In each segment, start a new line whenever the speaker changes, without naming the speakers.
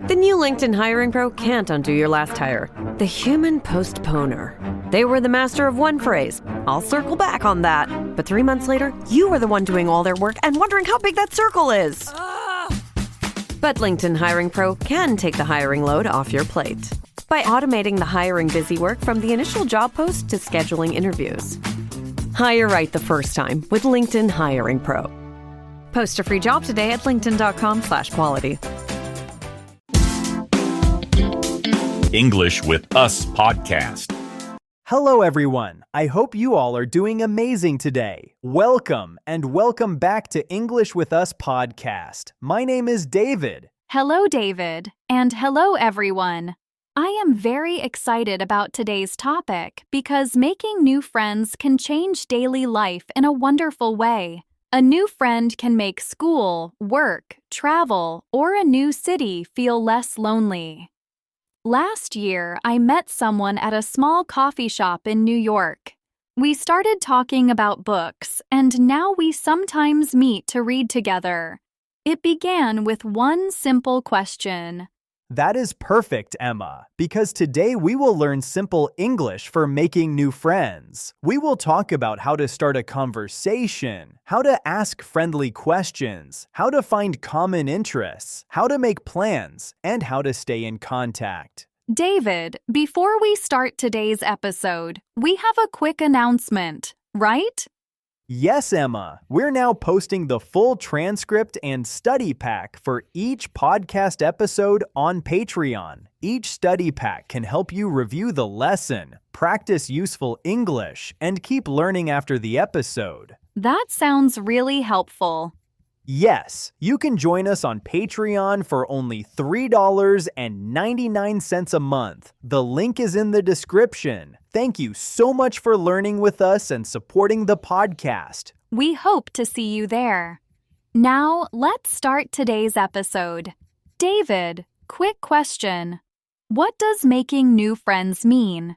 The new LinkedIn Hiring Pro can't undo your last hire. The human postponer. They were the master of one phrase. I'll circle back on that. But 3 months later, you were the one doing all their work and wondering how big that circle is. But LinkedIn Hiring Pro can take the hiring load off your plate by automating the hiring busy work from the initial job post to scheduling interviews. Hire right the first time with LinkedIn Hiring Pro. Post a free job today at linkedin.com/quality.
English with Us podcast.
Hello, everyone. I hope you all are doing amazing today. Welcome and welcome back to English with Us podcast. My name is David.
Hello, David. And hello, everyone. I am very excited about today's topic because making new friends can change daily life in a wonderful way. A new friend can make school, work, travel, or a new city feel less lonely. Last year, I met someone at a small coffee shop in New York. We started talking about books, and now we sometimes meet to read together. It began with one simple question.
That is perfect, Emma, because today we will learn simple English for making new friends. We will talk about how to start a conversation, how to ask friendly questions, how to find common interests, how to make plans, and how to stay in contact.
David, before we start today's episode, we have a quick announcement, right?
Yes, Emma. We're now posting the full transcript and study pack for each podcast episode on Patreon. Each study pack can help you review the lesson, practice useful English, and keep learning after the episode.
That sounds really helpful.
Yes, you can join us on Patreon for only $3.99 a month. The link is in the description. Thank you so much for learning with us and supporting the podcast.
We hope to see you there. Now, let's start today's episode. David, quick question. What does making new friends mean?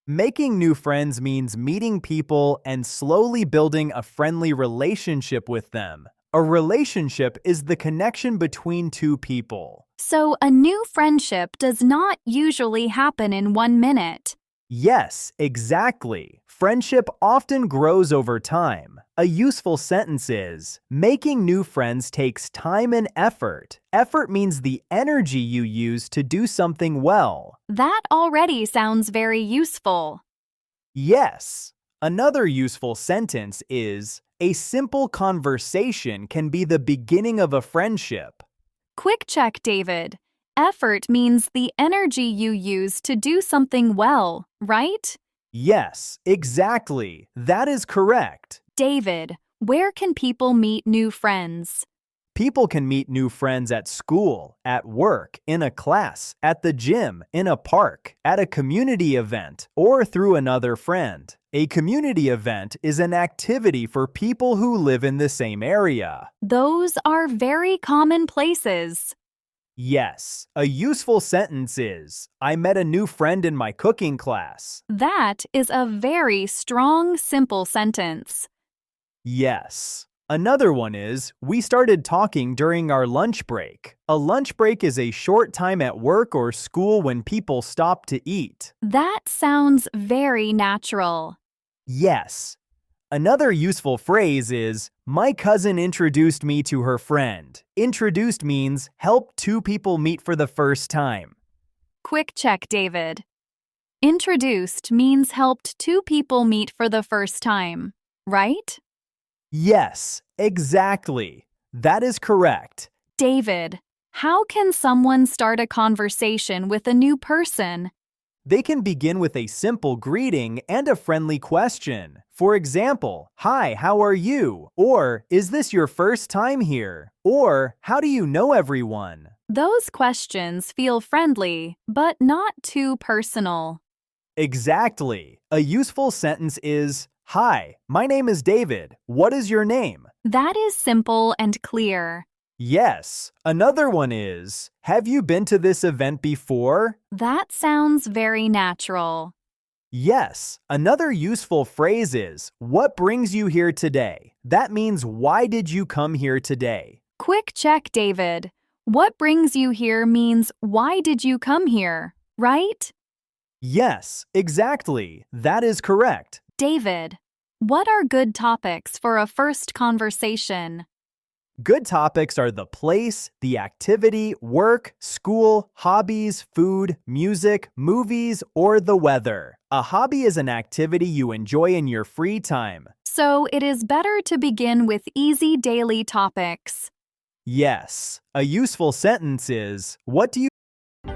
Making new friends means meeting people and slowly building a friendly relationship with them. A relationship is the connection between two people.
So a new friendship does not usually happen in 1 minute.
Yes, exactly. Friendship often grows over time. A useful sentence is, making new friends takes time and effort. Effort means the energy you use to do something well.
That already sounds very useful.
Yes. Another useful sentence is, a simple conversation can be the beginning of a friendship.
Quick check, David. Effort means the energy you use to do something well, right?
Yes, exactly. That is correct.
David, where can people meet new friends?
People can meet new friends at school, at work, in a class, at the gym, in a park, at a community event, or through another friend. A community event is an activity for people who live in the same area.
Those are very common places.
Yes, a useful sentence is, I met a new friend in my cooking class.
That is a very strong, simple sentence.
Yes. Another one is, we started talking during our lunch break. A lunch break is a short time at work or school when people stop to eat.
That sounds very natural.
Yes. Another useful phrase is, my cousin introduced me to her friend. Introduced means help two people meet for the first time.
Quick check, David. Introduced means helped two people meet for the first time, right?
Yes, exactly. That is correct.
David, how can someone start a conversation with a new person?
They can begin with a simple greeting and a friendly question. For example, hi, how are you? Or, is this your first time here? Or, how do you know everyone?
Those questions feel friendly, but not too personal.
Exactly. A useful sentence is, hi, my name is David. What is your name?
That is simple and clear.
Yes. Another one is, have you been to this event before?
That sounds very natural.
Yes. Another useful phrase is, what brings you here today? That means, why did you come here today?
Quick check, David. What brings you here means why did you come here, right?
Yes, exactly. That is correct.
David, what are good topics for a first conversation?
Good topics are the place, the activity, work, school, hobbies, food, music, movies, or the weather. A hobby is an activity you enjoy in your free time.
So it is better to begin with easy daily topics.
Yes. A useful sentence is, what do you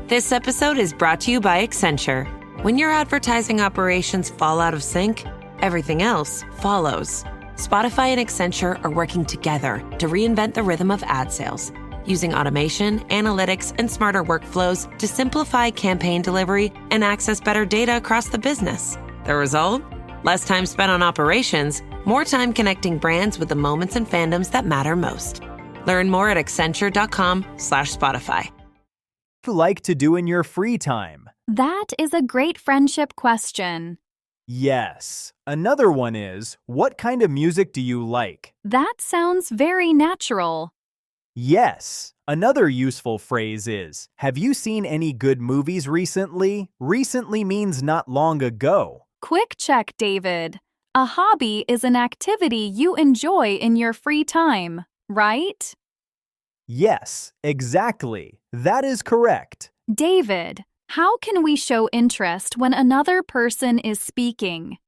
This episode is brought to you by Accenture. When your advertising operations fall out of sync, everything else follows. Spotify and Accenture are working together to reinvent the rhythm of ad sales, using automation, analytics, and smarter workflows to simplify campaign delivery and access better data across the business. The result? Less time spent on operations, more time connecting brands with the moments and fandoms that matter most. Learn more at accenture.com/Spotify.
like to do in your free time?
That is a great friendship question.
Yes. Another one is, what kind of music do you like?
That sounds very natural.
Yes. Another useful phrase is, have you seen any good movies recently? Recently means not long ago.
Quick check, David. A hobby is an activity you enjoy in your free time, right?
Yes, exactly. That is correct.
David, how can we show interest when another person is speaking?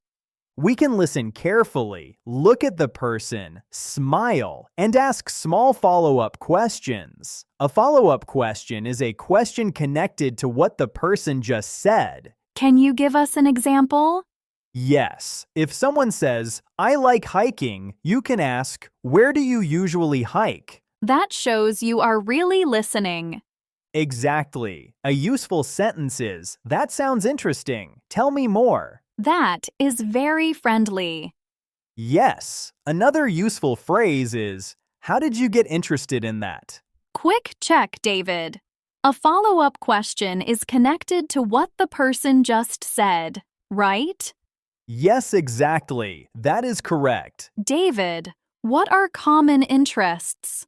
We can listen carefully, look at the person, smile, and ask small follow-up questions. A follow-up question is a question connected to what the person just said.
Can you give us an example?
Yes. If someone says, I like hiking, you can ask, where do you usually hike?
That shows you are really listening.
Exactly. A useful sentence is, that sounds interesting. Tell me more.
That is very friendly.
Yes. Another useful phrase is, how did you get interested in that?
Quick check, David. A follow-up question is connected to what the person just said, right?
Yes, exactly. That is correct.
David, what are common interests?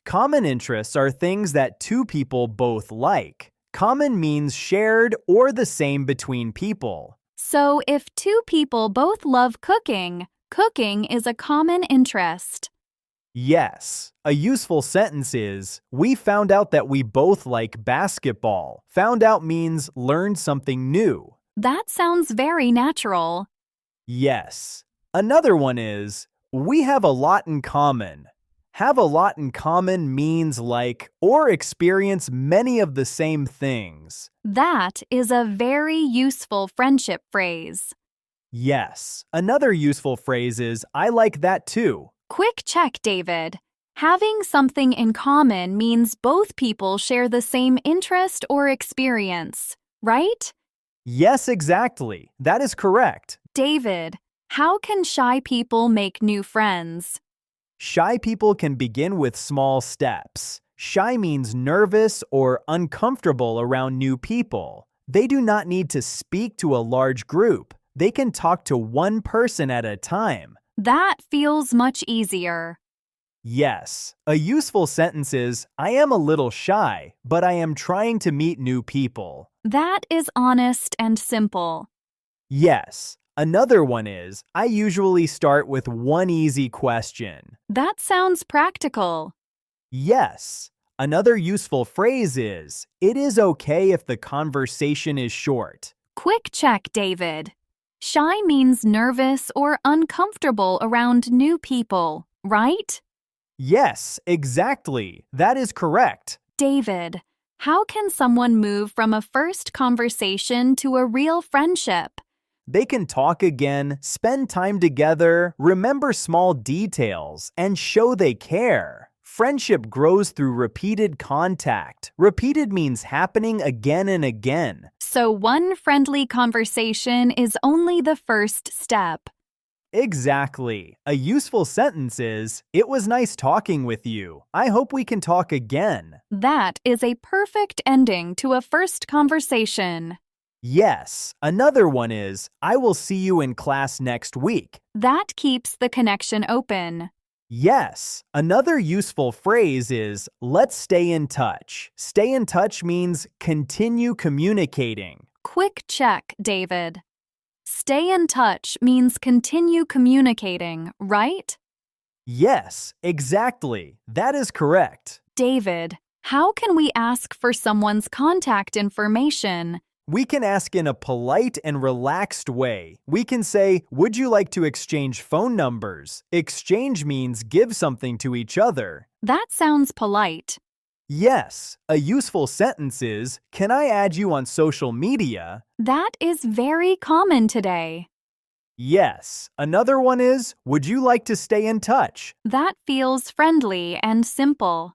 Common interests are things that two people both like. Common means shared or the same between people.
So if two people both love cooking, cooking is a common interest.
Yes. A useful sentence is, we found out that we both like basketball. Found out means learned something new.
That sounds very natural.
Yes. Another one is, we have a lot in common. Have a lot in common means like or experience many of the same things.
That is a very useful friendship phrase.
Yes. Another useful phrase is, I like that too.
Quick check, David. Having something in common means both people share the same interest or experience, right?
Yes, exactly. That is correct.
David, how can shy people make new friends?
Shy people can begin with small steps. Shy means nervous or uncomfortable around new people. They do not need to speak to a large group. They can talk to one person at a time.
That feels much easier.
Yes. A useful sentence is, I am a little shy, but I am trying to meet new people.
That is honest and simple.
Yes. Another one is, I usually start with one easy question.
That sounds practical.
Yes. Another useful phrase is, it is okay if the conversation is short.
Quick check, David. Shy means nervous or uncomfortable around new people, right?
Yes, exactly. That is correct.
David, how can someone move from a first conversation to a real friendship?
They can talk again, spend time together, remember small details, and show they care. Friendship grows through repeated contact. Repeated means happening again and again.
So one friendly conversation is only the first step.
Exactly. A useful sentence is, it was nice talking with you. I hope we can talk again.
That is a perfect ending to a first conversation.
Yes. Another one is, I will see you in class next week.
That keeps the connection open.
Yes, another useful phrase is let's stay in touch. Stay in touch means continue communicating.
Quick check, David. Stay in touch means continue communicating, right?
Yes, exactly. That is correct.
David, how can we ask for someone's contact information?
We can ask in a polite and relaxed way. We can say, would you like to exchange phone numbers? Exchange means give something to each other.
That sounds polite.
Yes, a useful sentence is, can I add you on social media?
That is very common today.
Yes, another one is, would you like to stay in touch?
That feels friendly and simple.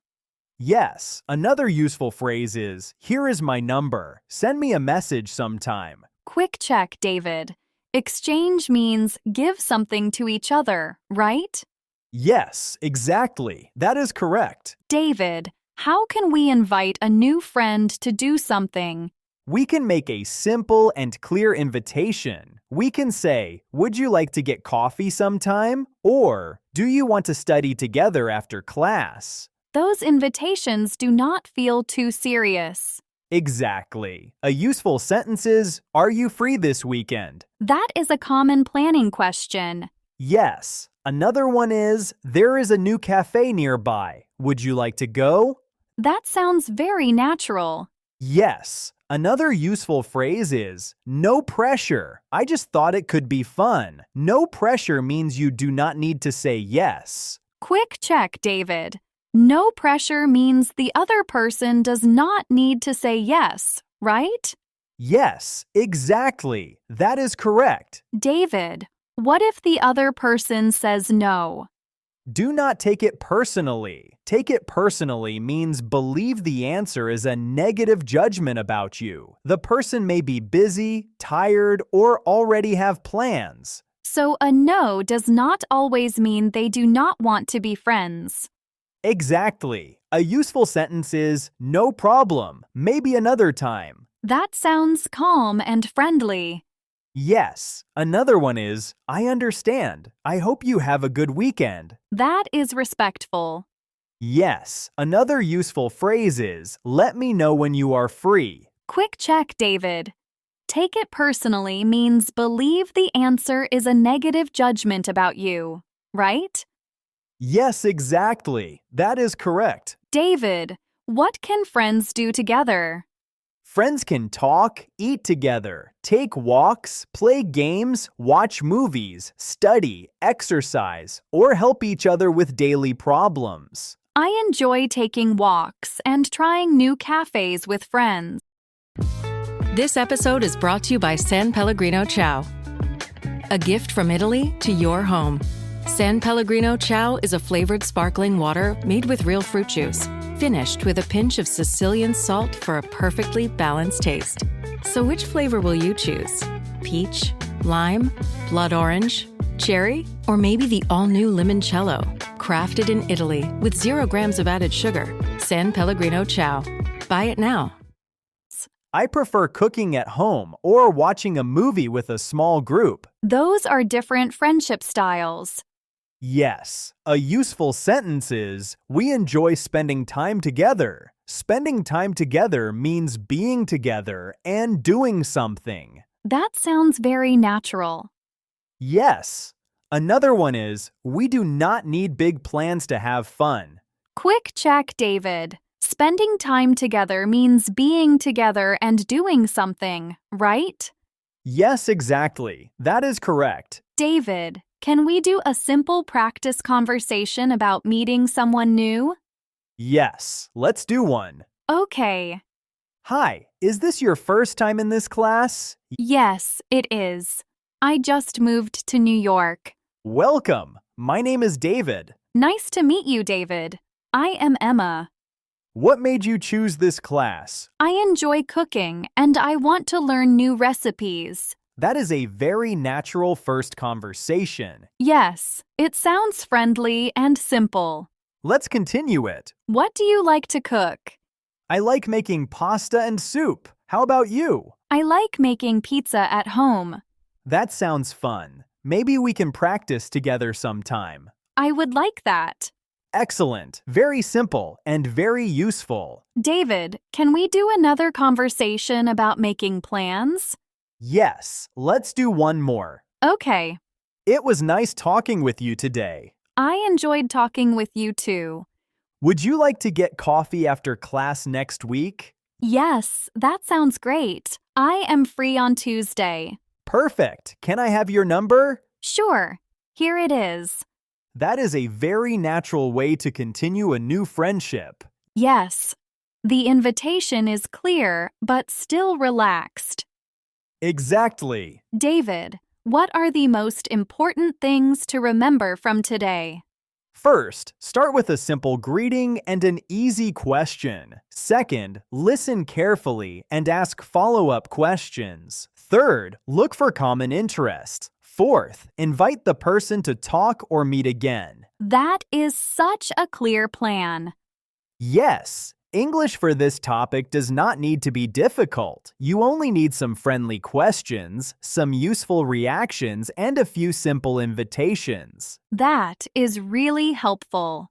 Yes, another useful phrase is, here is my number. Send me a message sometime.
Quick check, David. Exchange means give something to each other, right?
Yes, exactly. That is correct.
David, how can we invite a new friend to do something?
We can make a simple and clear invitation. We can say, would you like to get coffee sometime? Or, do you want to study together after class?
Those invitations do not feel too serious.
Exactly. A useful sentence is, are you free this weekend?
That is a common planning question.
Yes. Another one is, there is a new cafe nearby. Would you like to go?
That sounds very natural.
Yes. Another useful phrase is, no pressure. I just thought it could be fun. No pressure means you do not need to say yes.
Quick check, David. No pressure means the other person does not need to say yes, right?
Yes, exactly. That is correct.
David, what if the other person says no?
Do not take it personally. Take it personally means believe the answer is a negative judgment about you. The person may be busy, tired, or already have plans.
So a no does not always mean they do not want to be friends.
Exactly. A useful sentence is, no problem, maybe another time.
That sounds calm and friendly.
Yes. Another one is, I understand. I hope you have a good weekend.
That is respectful.
Yes. Another useful phrase is, let me know when you are free.
Quick check, David. Take it personally means believe the answer is a negative judgment about you, right?
Yes, exactly. That is correct.
David, what can friends do together?
Friends can talk, eat together, take walks, play games, watch movies, study, exercise, or help each other with daily problems.
I enjoy taking walks and trying new cafes with friends.
This episode is brought to you by San Pellegrino Ciao. A gift from Italy to your home. San Pellegrino Ciao is a flavored sparkling water made with real fruit juice, finished with a pinch of Sicilian salt for a perfectly balanced taste. So which flavor will you choose? Peach, lime, blood orange, cherry, or maybe the all-new limoncello? Crafted in Italy with 0 grams of added sugar. San Pellegrino Ciao. Buy it now.
I prefer cooking at home or watching a movie with a small group.
Those are different friendship styles.
Yes, a useful sentence is, we enjoy spending time together. Spending time together means being together and doing something.
That sounds very natural.
Yes. Another one is, we do not need big plans to have fun.
Quick check, David. Spending time together means being together and doing something, right?
Yes, exactly. That is correct.
David, can we do a simple practice conversation about meeting someone new?
Yes, let's do one.
Okay.
Hi, is this your first time in this class?
Yes, it is. I just moved to New York.
Welcome. My name is David.
Nice to meet you, David. I am Emma.
What made you choose this class?
I enjoy cooking and I want to learn new recipes.
That is a very natural first conversation.
Yes, it sounds friendly and simple.
Let's continue it.
What do you like to cook?
I like making pasta and soup. How about you?
I like making pizza at home.
That sounds fun. Maybe we can practice together sometime.
I would like that.
Excellent. Very simple and very useful.
David, can we do another conversation about making plans?
Yes, let's do one more.
Okay.
It was nice talking with you today.
I enjoyed talking with you too.
Would you like to get coffee after class next week?
Yes, that sounds great. I am free on Tuesday.
Perfect. Can I have your number?
Sure. Here it is.
That is a very natural way to continue a new friendship.
Yes. The invitation is clear, but still relaxed.
Exactly.
David, what are the most important things to remember from today?
First, start with a simple greeting and an easy question. Second, listen carefully and ask follow-up questions. Third, look for common interests. Fourth, invite the person to talk or meet again.
That is such a clear plan.
Yes, English for this topic does not need to be difficult. You only need some friendly questions, some useful reactions, and a few simple invitations.
That is really helpful.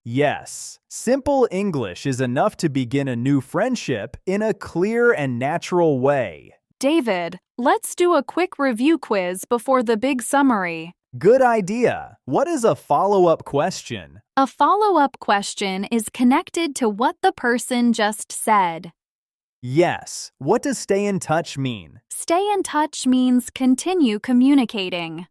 Yes, simple English is enough to begin a new friendship in a clear and natural way.
David, let's do a quick review quiz before the big summary.
Good idea. What is a follow-up question?
A follow-up question is connected to what the person just said.
Yes. What does stay in touch mean?
Stay in touch means continue communicating.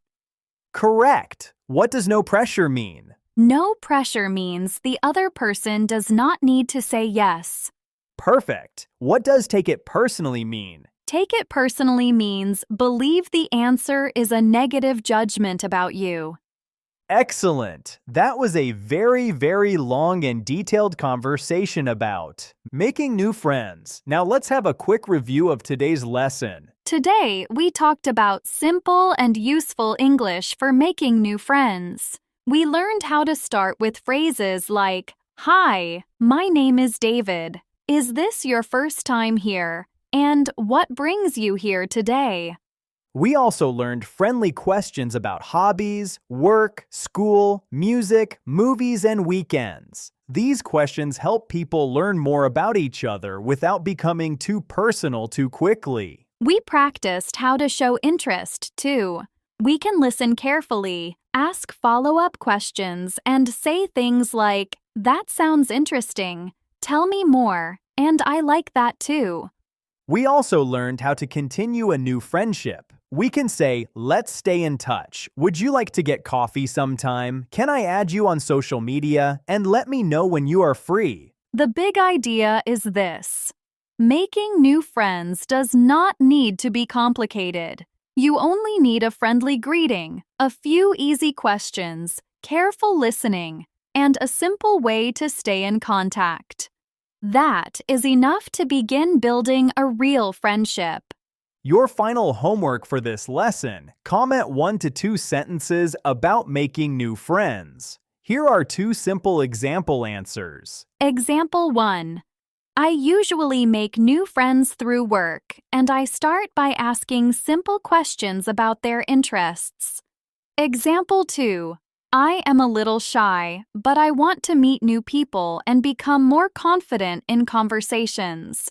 Correct. What does no pressure mean?
No pressure means the other person does not need to say yes.
Perfect. What does take it personally mean?
Take it personally means believe the answer is a negative judgment about you.
Excellent. That was a very, very long and detailed conversation about making new friends. Now let's have a quick review of today's lesson.
Today, we talked about simple and useful English for making new friends. We learned how to start with phrases like, "Hi, my name is David. Is this your first time here? And what brings you here today?"
We also learned friendly questions about hobbies, work, school, music, movies, and weekends. These questions help people learn more about each other without becoming too personal too quickly.
We practiced how to show interest, too. We can listen carefully, ask follow-up questions, and say things like, "That sounds interesting. Tell me more, and I like that too."
We also learned how to continue a new friendship. We can say, "Let's stay in touch. Would you like to get coffee sometime? Can I add you on social media? And let me know when you are free."
The big idea is this. Making new friends does not need to be complicated. You only need a friendly greeting, a few easy questions, careful listening, and a simple way to stay in contact. That is enough to begin building a real friendship.
Your final homework for this lesson: comment 1 to 2 sentences about making new friends. Here are 2 simple example answers.
Example 1. I usually make new friends through work, and I start by asking simple questions about their interests. Example 2. I am a little shy, but I want to meet new people and become more confident in conversations.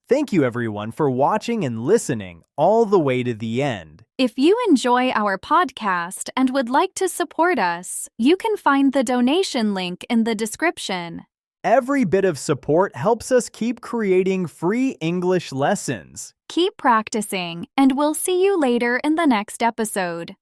Thank you everyone for watching and listening all the way to the end.
If you enjoy our podcast and would like to support us, you can find the donation link in the description.
Every bit of support helps us keep creating free English lessons.
Keep practicing, and we'll see you later in the next episode.